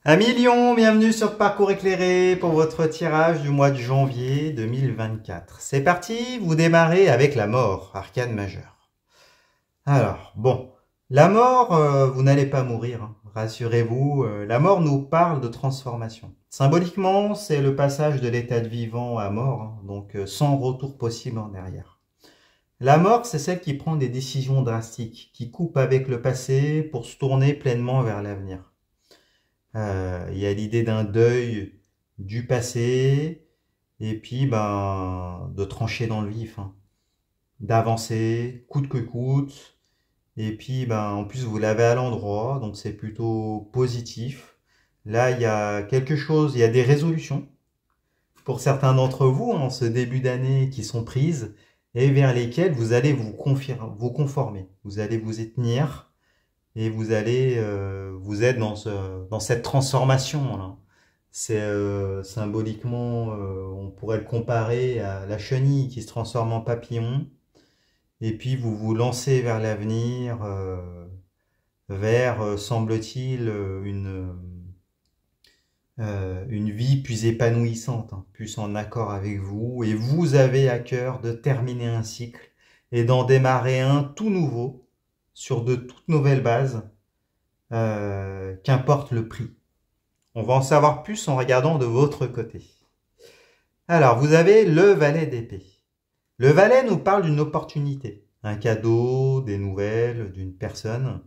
Amis Lion, bienvenue sur Parcours éclairé pour votre tirage du mois de janvier 2024. C'est parti, vous démarrez avec la mort, arcane majeure. Alors, bon, la mort, vous n'allez pas mourir, hein, rassurez-vous, la mort nous parle de transformation. Symboliquement, c'est le passage de l'état de vivant à mort, hein, donc sans retour possible en arrière. La mort, c'est celle qui prend des décisions drastiques, qui coupe avec le passé pour se tourner pleinement vers l'avenir. Il y a l'idée d'un deuil du passé et puis de trancher dans le vif, hein, d'avancer coûte que coûte. Et puis en plus vous l'avez à l'endroit, donc c'est plutôt positif. Là il y a quelque chose, il y a des résolutions pour certains d'entre vous en ce début d'année qui sont prises et vers lesquelles vous allez vous conformer. Vous allez vous y tenir et vous allez vous êtes dans cette transformation là. C'est symboliquement, on pourrait le comparer à la chenille qui se transforme en papillon, et puis vous vous lancez vers l'avenir, vers, semble-t-il, une vie plus épanouissante, hein, plus en accord avec vous, et vous avez à cœur de terminer un cycle et d'en démarrer un tout nouveau sur de toutes nouvelles bases, qu'importe le prix. On va en savoir plus en regardant de votre côté. Alors, vous avez le valet d'épée. Le valet nous parle d'une opportunité, un cadeau, des nouvelles, d'une personne,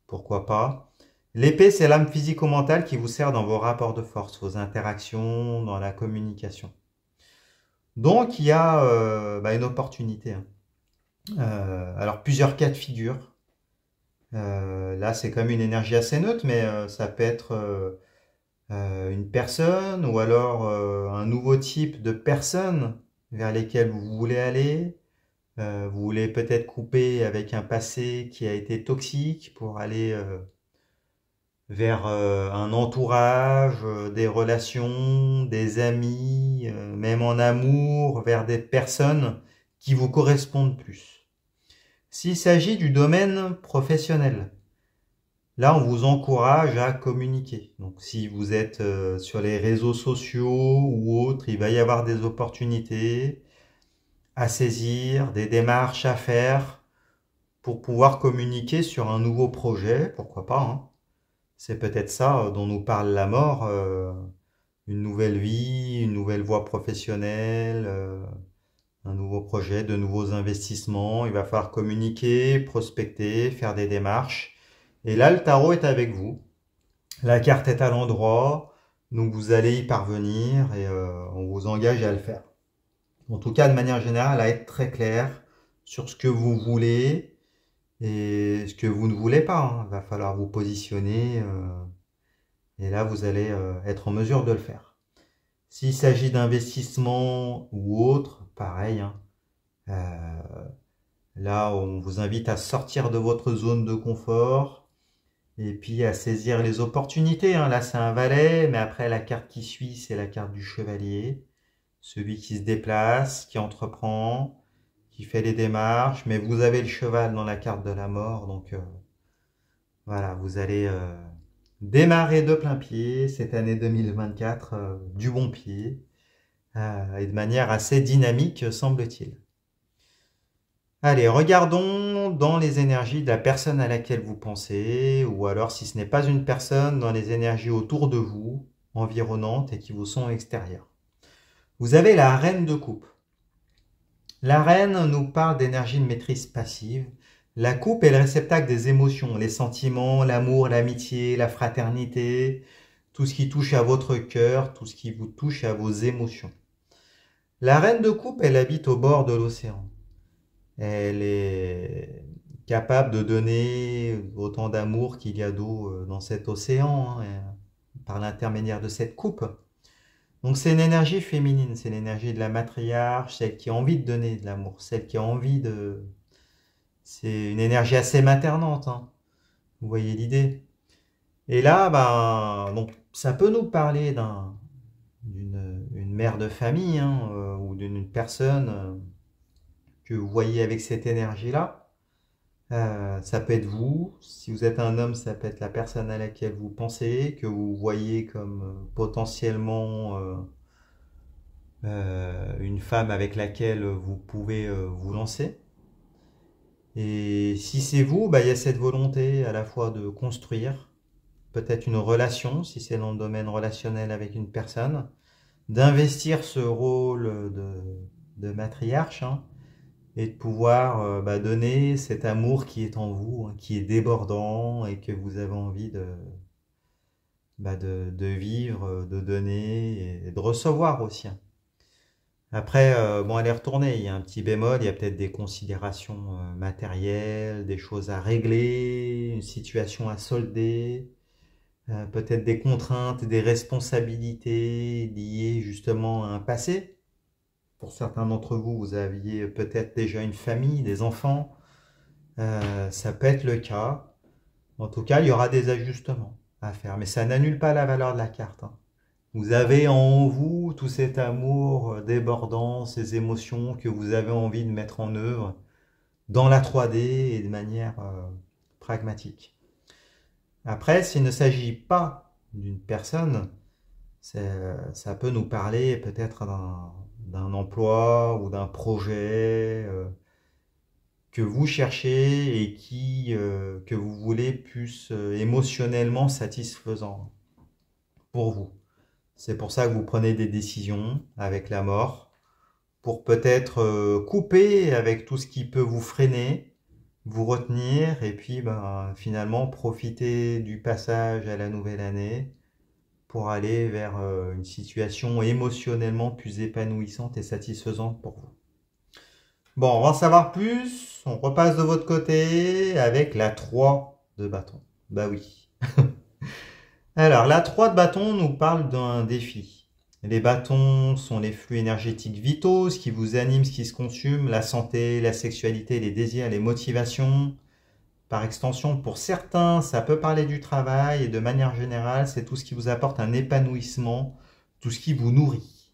pourquoi pas. L'épée, c'est l'âme physico-mentale qui vous sert dans vos rapports de force, vos interactions, dans la communication. Donc, il y a une opportunité, hein. Alors, plusieurs cas de figure. Là, c'est comme une énergie assez neutre, mais ça peut être une personne ou alors un nouveau type de personne vers lesquelles vous voulez aller. Vous voulez peut-être couper avec un passé qui a été toxique pour aller vers un entourage, des relations, des amis, même en amour, vers des personnes qui vous correspondent plus. S'il s'agit du domaine professionnel, là, on vous encourage à communiquer. Donc, si vous êtes sur les réseaux sociaux ou autres, il va y avoir des opportunités à saisir, des démarches à faire pour pouvoir communiquer sur un nouveau projet, pourquoi pas, hein. C'est peut-être ça dont nous parle la mort, une nouvelle vie, une nouvelle voie professionnelle, un nouveau projet, de nouveaux investissements. Il va falloir communiquer, prospecter, faire des démarches. Et là, le tarot est avec vous. La carte est à l'endroit, donc vous allez y parvenir et on vous engage à le faire. En tout cas, de manière générale, à être très clair sur ce que vous voulez et ce que vous ne voulez pas, hein. Il va falloir vous positionner et là, vous allez être en mesure de le faire. S'il s'agit d'investissement ou autre, pareil, hein. Là, on vous invite à sortir de votre zone de confort et puis à saisir les opportunités, hein. Là, c'est un valet, mais après, la carte qui suit, c'est la carte du chevalier. Celui qui se déplace, qui entreprend, qui fait les démarches. Mais vous avez le cheval dans la carte de la mort. Donc, voilà, vous allez démarrer de plein pied cette année 2024, du bon pied, et de manière assez dynamique, semble-t-il. Allez, regardons dans les énergies de la personne à laquelle vous pensez, ou alors si ce n'est pas une personne, dans les énergies autour de vous, environnantes et qui vous sont extérieures. Vous avez la reine de coupe. La reine nous parle d'énergie de maîtrise passive. La coupe est le réceptacle des émotions, les sentiments, l'amour, l'amitié, la fraternité, tout ce qui touche à votre cœur, tout ce qui vous touche à vos émotions. La reine de coupe, elle habite au bord de l'océan. Elle est capable de donner autant d'amour qu'il y a d'eau dans cet océan, hein, par l'intermédiaire de cette coupe. Donc c'est une énergie féminine, c'est l'énergie de la matriarche, celle qui a envie de donner de l'amour, celle qui a envie de... C'est une énergie assez maternante, hein. Vous voyez l'idée. Et là, donc, ça peut nous parler d'une mère de famille, hein, ou d'une personne que vous voyez avec cette énergie-là. Ça peut être vous. Si vous êtes un homme, ça peut être la personne à laquelle vous pensez, que vous voyez comme potentiellement une femme avec laquelle vous pouvez vous lancer. Et si c'est vous, bah, il y a cette volonté à la fois de construire peut-être une relation, si c'est dans le domaine relationnel avec une personne, d'investir ce rôle de matriarche, hein, et de pouvoir bah, donner cet amour qui est en vous, hein, qui est débordant et que vous avez envie de vivre, de donner et de recevoir aussi, hein. Après, bon, elle est retournée, il y a un petit bémol, il y a peut-être des considérations matérielles, des choses à régler, une situation à solder, peut-être des contraintes, des responsabilités liées justement à un passé. Pour certains d'entre vous, vous aviez peut-être déjà une famille, des enfants. Ça peut être le cas. En tout cas, il y aura des ajustements à faire. Mais ça n'annule pas la valeur de la carte, hein. Vous avez en vous tout cet amour débordant, ces émotions que vous avez envie de mettre en œuvre dans la 3D et de manière pragmatique. Après, s'il ne s'agit pas d'une personne, ça peut nous parler peut-être d'un emploi ou d'un projet que vous cherchez et que vous voulez plus émotionnellement satisfaisant pour vous. C'est pour ça que vous prenez des décisions avec la mort, pour peut-être couper avec tout ce qui peut vous freiner, vous retenir, et puis ben, finalement profiter du passage à la nouvelle année pour aller vers une situation émotionnellement plus épanouissante et satisfaisante pour vous. Bon, on va en savoir plus. On repasse de votre côté avec la 3 de bâton. Bah oui. Alors, la 3 de bâton nous parle d'un défi. Les bâtons sont les flux énergétiques vitaux, ce qui vous anime, ce qui se consume, la santé, la sexualité, les désirs, les motivations. Par extension, pour certains, ça peut parler du travail et de manière générale, c'est tout ce qui vous apporte un épanouissement, tout ce qui vous nourrit.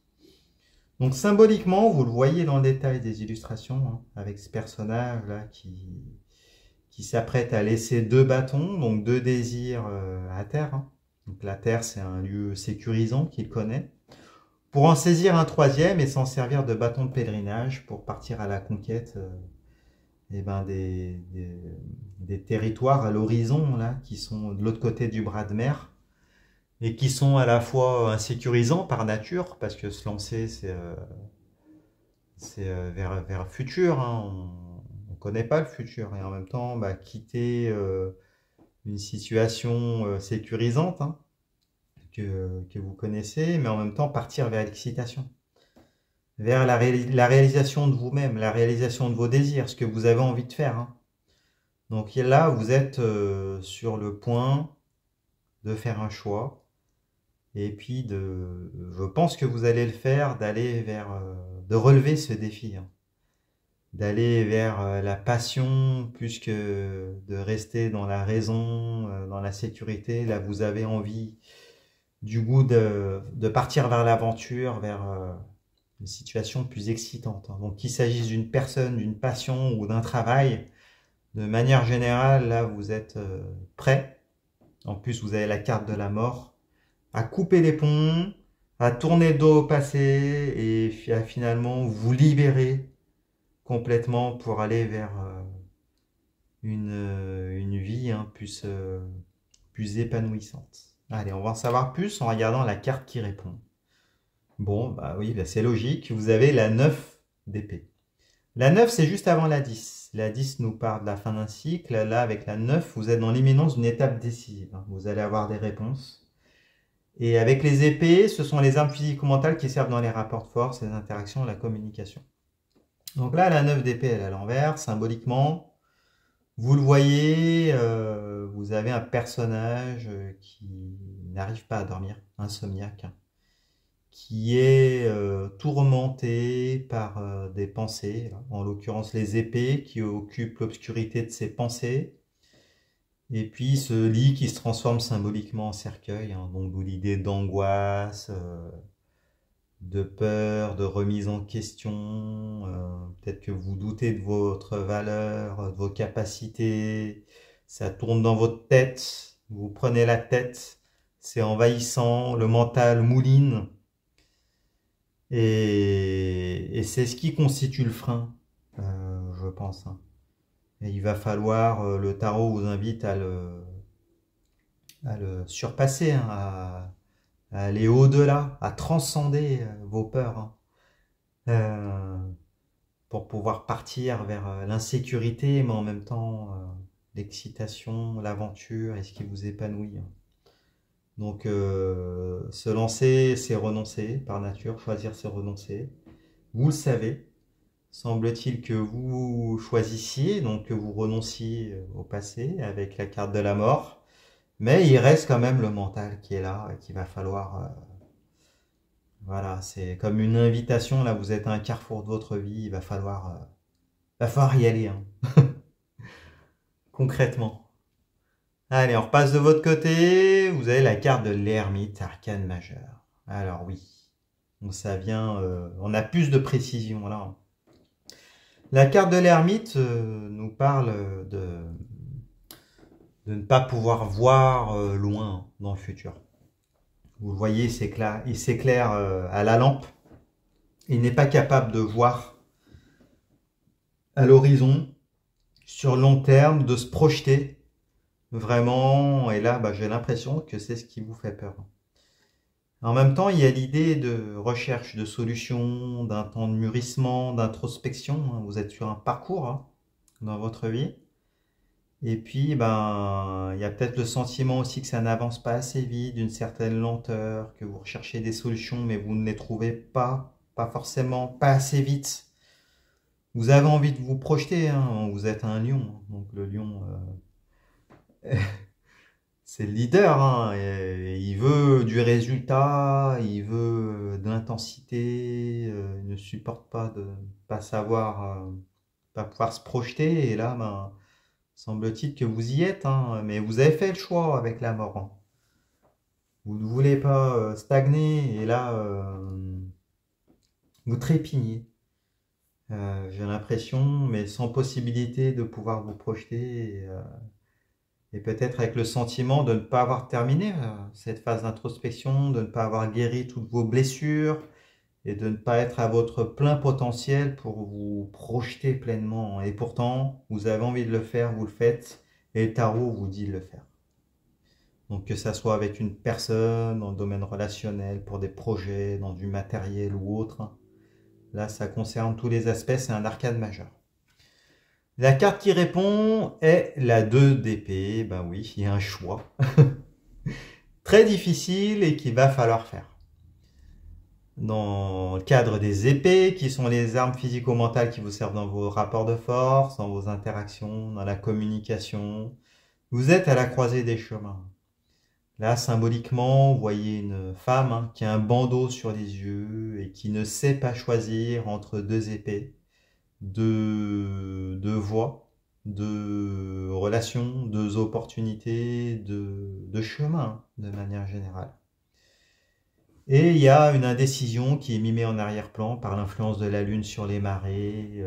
Donc symboliquement, vous le voyez dans le détail des illustrations, hein, avec ce personnage-là qui s'apprête à laisser 2 bâtons, donc 2 désirs à terre, hein. Donc la terre, c'est un lieu sécurisant qu'il connaît, pour en saisir un 3e et s'en servir de bâton de pèlerinage pour partir à la conquête eh ben des territoires à l'horizon, là, qui sont de l'autre côté du bras de mer, et qui sont à la fois insécurisants par nature, parce que se lancer, c'est vers le futur, hein. On ne connaît pas le futur, et en même temps, bah, quitter une situation sécurisante, hein, que vous connaissez, mais en même temps partir vers l'excitation, vers la réalisation de vous-même, la réalisation de vos désirs, ce que vous avez envie de faire, hein. Donc là, vous êtes sur le point de faire un choix, et puis je pense que vous allez le faire, d'aller vers, de relever ce défi, hein. D'aller vers la passion plus que de rester dans la raison, dans la sécurité. Là, vous avez envie du goût de partir vers l'aventure, vers une situation plus excitante, hein. Donc qu'il s'agisse d'une personne, d'une passion ou d'un travail, de manière générale, là, vous êtes prêt. En plus, vous avez la carte de la mort, à couper les ponts, à tourner le dos au passé et à finalement vous libérer complètement pour aller vers une vie, hein, plus épanouissante. Allez, on va en savoir plus en regardant la carte qui répond. Bon, bah oui, bah c'est logique, vous avez la 9 d'épée. La 9, c'est juste avant la 10. La 10 nous parle de la fin d'un cycle. Là, avec la 9, vous êtes dans l'imminence d'une étape décisive. Vous allez avoir des réponses. Et avec les épées, ce sont les armes physico-mentales qui servent dans les rapports de force, les interactions et la communication. Donc là, la 9 d'épée, elle est à l'envers, symboliquement. Vous le voyez, vous avez un personnage qui n'arrive pas à dormir, insomniaque, hein, qui est tourmenté par des pensées, en l'occurrence les épées qui occupent l'obscurité de ses pensées, et puis ce lit qui se transforme symboliquement en cercueil, hein, donc d'où l'idée d'angoisse, de peur, de remise en question. Peut-être que vous doutez de votre valeur, de vos capacités. Ça tourne dans votre tête. Vous prenez la tête. C'est envahissant. Le mental mouline. Et c'est ce qui constitue le frein, je pense, hein. Et il va falloir, le tarot vous invite à le surpasser, hein, à aller au-delà, à transcender vos peurs, hein, pour pouvoir partir vers l'insécurité, mais en même temps l'excitation, l'aventure et ce qui vous épanouit, hein. Donc se lancer, c'est renoncer par nature, choisir, c'est renoncer. Vous le savez. Semble-t-il que vous choisissiez, donc que vous renonciez au passé avec la carte de la mort, mais il reste quand même le mental qui est là et qu'il va falloir, voilà, c'est comme une invitation, là vous êtes à un carrefour de votre vie, va falloir y aller, hein, concrètement. Allez, on repasse de votre côté, vous avez la carte de l'ermite, arcane majeur. Alors oui, donc ça vient, on a plus de précision là, hein. La carte de l'ermite nous parle de ne pas pouvoir voir loin dans le futur. Vous le voyez, il s'éclaire à la lampe. Il n'est pas capable de voir à l'horizon, sur le long terme, de se projeter vraiment. Et là, j'ai l'impression que c'est ce qui vous fait peur. En même temps, il y a l'idée de recherche de solutions, d'un temps de mûrissement, d'introspection, hein. Vous êtes sur un parcours, hein, dans votre vie. Et puis, il y a peut-être le sentiment aussi que ça n'avance pas assez vite, d'une certaine lenteur, que vous recherchez des solutions, mais vous ne les trouvez pas forcément, pas assez vite. Vous avez envie de vous projeter, hein, vous êtes un lion, hein. Donc le lion, c'est le leader, hein, et il veut du résultat, il veut de l'intensité, il ne supporte pas de pas savoir, pas pouvoir se projeter, et là, semble-t-il que vous y êtes, hein, mais vous avez fait le choix avec la mort, hein. Vous ne voulez pas stagner, et là, vous trépignez. J'ai l'impression, mais sans possibilité de pouvoir vous projeter, et peut-être avec le sentiment de ne pas avoir terminé cette phase d'introspection, de ne pas avoir guéri toutes vos blessures, et de ne pas être à votre plein potentiel pour vous projeter pleinement. Et pourtant, vous avez envie de le faire, vous le faites, et le tarot vous dit de le faire. Donc que ça soit avec une personne, dans le domaine relationnel, pour des projets, dans du matériel ou autre, là ça concerne tous les aspects, c'est un arcane majeur. La carte qui répond est la 2 d'épée. Ben oui, il y a un choix très difficile et qu'il va falloir faire. Dans le cadre des épées, qui sont les armes physico-mentales qui vous servent dans vos rapports de force, dans vos interactions, dans la communication, vous êtes à la croisée des chemins. Là, symboliquement, vous voyez une femme, hein, qui a un bandeau sur les yeux et qui ne sait pas choisir entre deux épées, deux voies, deux relations, deux opportunités, deux chemins, de manière générale. Et il y a une indécision qui est mimée en arrière-plan par l'influence de la Lune sur les marées,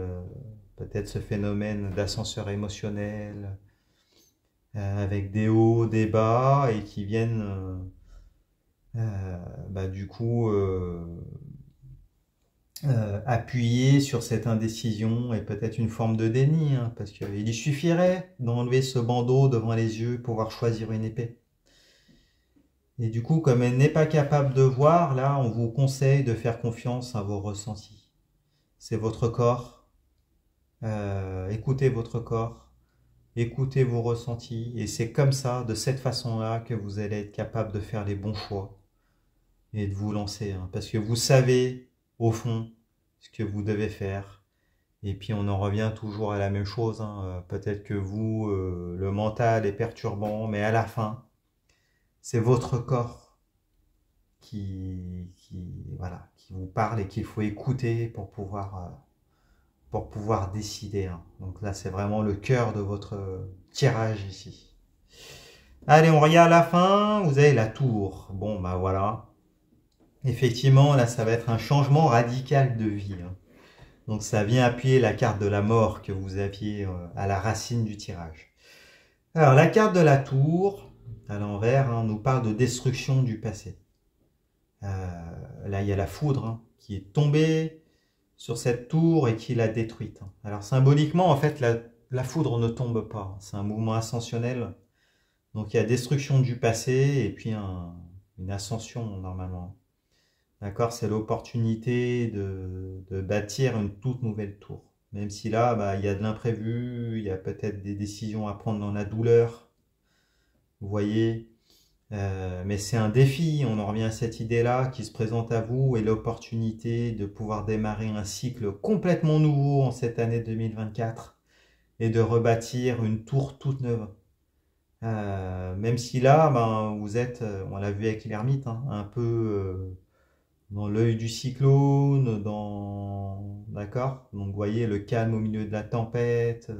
peut-être ce phénomène d'ascenseur émotionnel, avec des hauts, des bas, et qui viennent du coup appuyer sur cette indécision et peut-être une forme de déni, hein, parce qu'il y suffirait d'enlever ce bandeau devant les yeux pour pouvoir choisir une épée. Et du coup, comme elle n'est pas capable de voir, là, on vous conseille de faire confiance à vos ressentis. C'est votre corps. Écoutez votre corps. Écoutez vos ressentis. Et c'est comme ça, de cette façon-là, que vous allez être capable de faire les bons choix et de vous lancer, hein, parce que vous savez, au fond, ce que vous devez faire. Et puis, on en revient toujours à la même chose, hein. Peut-être que vous, le mental est perturbant, mais à la fin, c'est votre corps qui vous parle et qu'il faut écouter pour pouvoir décider, hein. Donc là, c'est vraiment le cœur de votre tirage ici. Allez, on regarde la fin. Vous avez la tour. Bon, voilà. Effectivement, là, ça va être un changement radical de vie, hein. Donc ça vient appuyer la carte de la mort que vous aviez à la racine du tirage. Alors la carte de la tour, à l'envers, hein, nous parle de destruction du passé. Là, il y a la foudre, hein, qui est tombée sur cette tour et qui l'a détruite, hein. Alors symboliquement, en fait, la foudre ne tombe pas. C'est un mouvement ascensionnel. Donc il y a destruction du passé et puis une ascension normalement. D'accord, c'est l'opportunité de bâtir une toute nouvelle tour. Même si là, bah, il y a de l'imprévu, il y a peut-être des décisions à prendre dans la douleur. Vous voyez, mais c'est un défi, on en revient à cette idée-là qui se présente à vous et l'opportunité de pouvoir démarrer un cycle complètement nouveau en cette année 2024 et de rebâtir une tour toute neuve. Même si là, ben, vous êtes, on l'a vu avec l'ermite, hein, un peu dans l'œil du cyclone, d'accord? Donc vous voyez le calme au milieu de la tempête,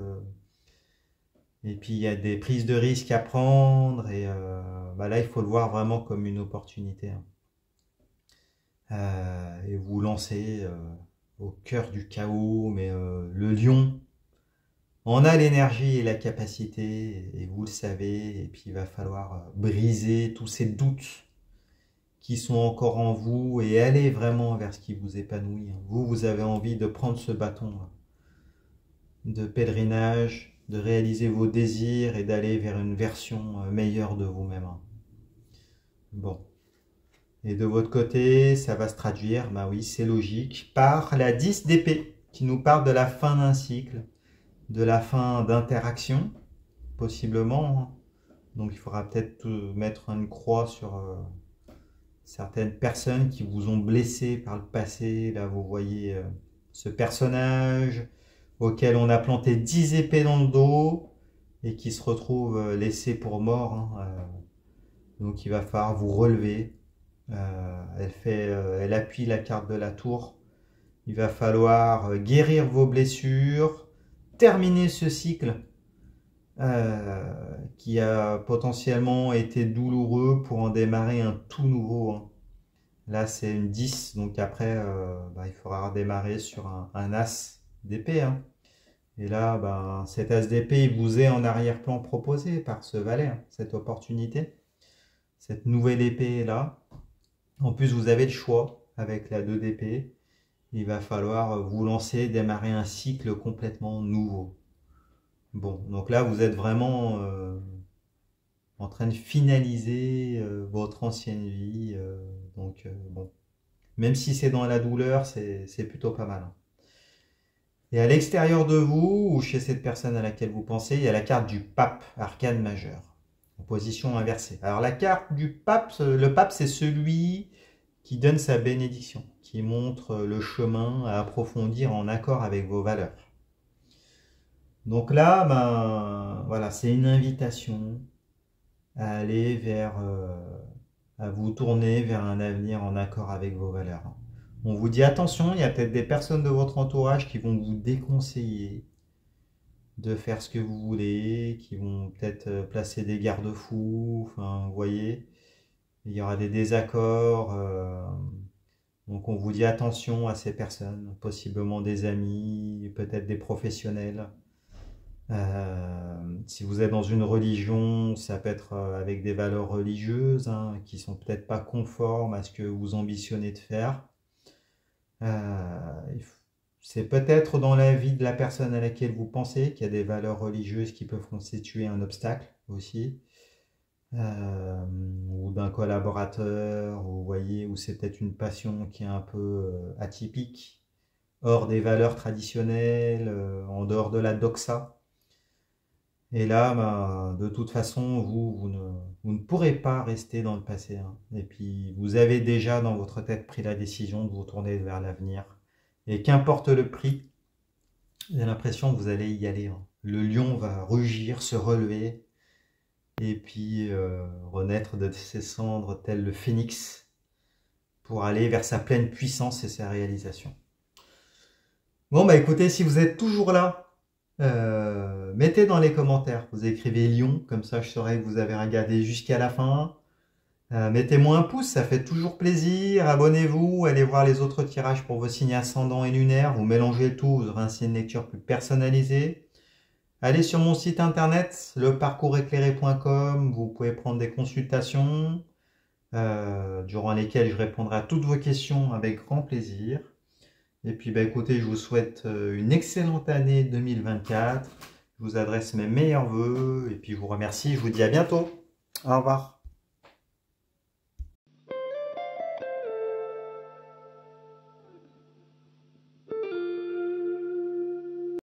et puis il y a des prises de risques à prendre, et bah là il faut le voir vraiment comme une opportunité, hein. Et vous lancez au cœur du chaos, mais le lion on a l'énergie et la capacité, et vous le savez, et puis il va falloir briser tous ces doutes qui sont encore en vous et aller vraiment vers ce qui vous épanouit. Vous, vous avez envie de prendre ce bâton de pèlerinage, de réaliser vos désirs et d'aller vers une version meilleure de vous-même. Bon. Et de votre côté, ça va se traduire, bah oui, c'est logique, par la 10 d'épée, qui nous parle de la fin d'un cycle, de la fin d'interaction, possiblement, hein. Donc il faudra peut-être mettre une croix sur certaines personnes qui vous ont blessé par le passé. Là, vous voyez ce personnage auquel on a planté 10 épées dans le dos et qui se retrouve laissé pour mort, hein. Donc il va falloir vous relever. Elle appuie la carte de la tour. Il va falloir guérir vos blessures, terminer ce cycle qui a potentiellement été douloureux pour en démarrer un tout nouveau, hein. Là, c'est une 10, donc après, bah, il faudra redémarrer sur un as d'épée, hein. Et là, bah, cet as d'épée, il vous est en arrière-plan proposé par ce valet, hein, cette opportunité, cette nouvelle épée là. En plus, vous avez le choix avec la 2 d'épée. Il va falloir vous lancer, démarrer un cycle complètement nouveau. Bon, donc là, vous êtes vraiment en train de finaliser votre ancienne vie. Donc, bon, même si c'est dans la douleur, c'est plutôt pas mal, hein. Et à l'extérieur de vous, ou chez cette personne à laquelle vous pensez, il y a la carte du pape, arcane majeur, en position inversée. Alors la carte du pape, le pape, c'est celui qui donne sa bénédiction, qui montre le chemin à approfondir en accord avec vos valeurs. Donc là, ben, voilà, c'est une invitation à aller vers, à vous tourner vers un avenir en accord avec vos valeurs. On vous dit attention, il y a peut-être des personnes de votre entourage qui vont vous déconseiller de faire ce que vous voulez, qui vont peut-être placer des garde-fous, enfin, vous voyez, il y aura des désaccords. Donc on vous dit attention à ces personnes, possiblement des amis, peut-être des professionnels. Si vous êtes dans une religion, ça peut être avec des valeurs religieuses, hein, qui sont peut-être pas conformes à ce que vous ambitionnez de faire. C'est peut-être dans la vie de la personne à laquelle vous pensez qu'il y a des valeurs religieuses qui peuvent constituer un obstacle aussi. Ou d'un collaborateur, vous voyez, ou c'est peut-être une passion qui est un peu atypique, hors des valeurs traditionnelles, en dehors de la doxa. Et là, bah, de toute façon, vous ne pourrez pas rester dans le passé, hein. Et puis, vous avez déjà dans votre tête pris la décision de vous tourner vers l'avenir. Et qu'importe le prix, j'ai l'impression que vous allez y aller, hein. Le lion va rugir, se relever, et puis renaître de ses cendres tel le phénix pour aller vers sa pleine puissance et sa réalisation. Bon, bah écoutez, si vous êtes toujours là, mettez dans les commentaires, vous écrivez Lion, comme ça je saurai que vous avez regardé jusqu'à la fin. Mettez-moi un pouce, ça fait toujours plaisir. Abonnez-vous, allez voir les autres tirages pour vos signes ascendants et lunaires. Vous mélangez le tout, vous aurez ainsi une lecture plus personnalisée. Allez sur mon site internet, leparcoursséclairé.com. Vous pouvez prendre des consultations durant lesquelles je répondrai à toutes vos questions avec grand plaisir. Et puis écoutez, je vous souhaite une excellente année 2024. Je vous adresse mes meilleurs vœux et puis je vous remercie. Je vous dis à bientôt. Au revoir.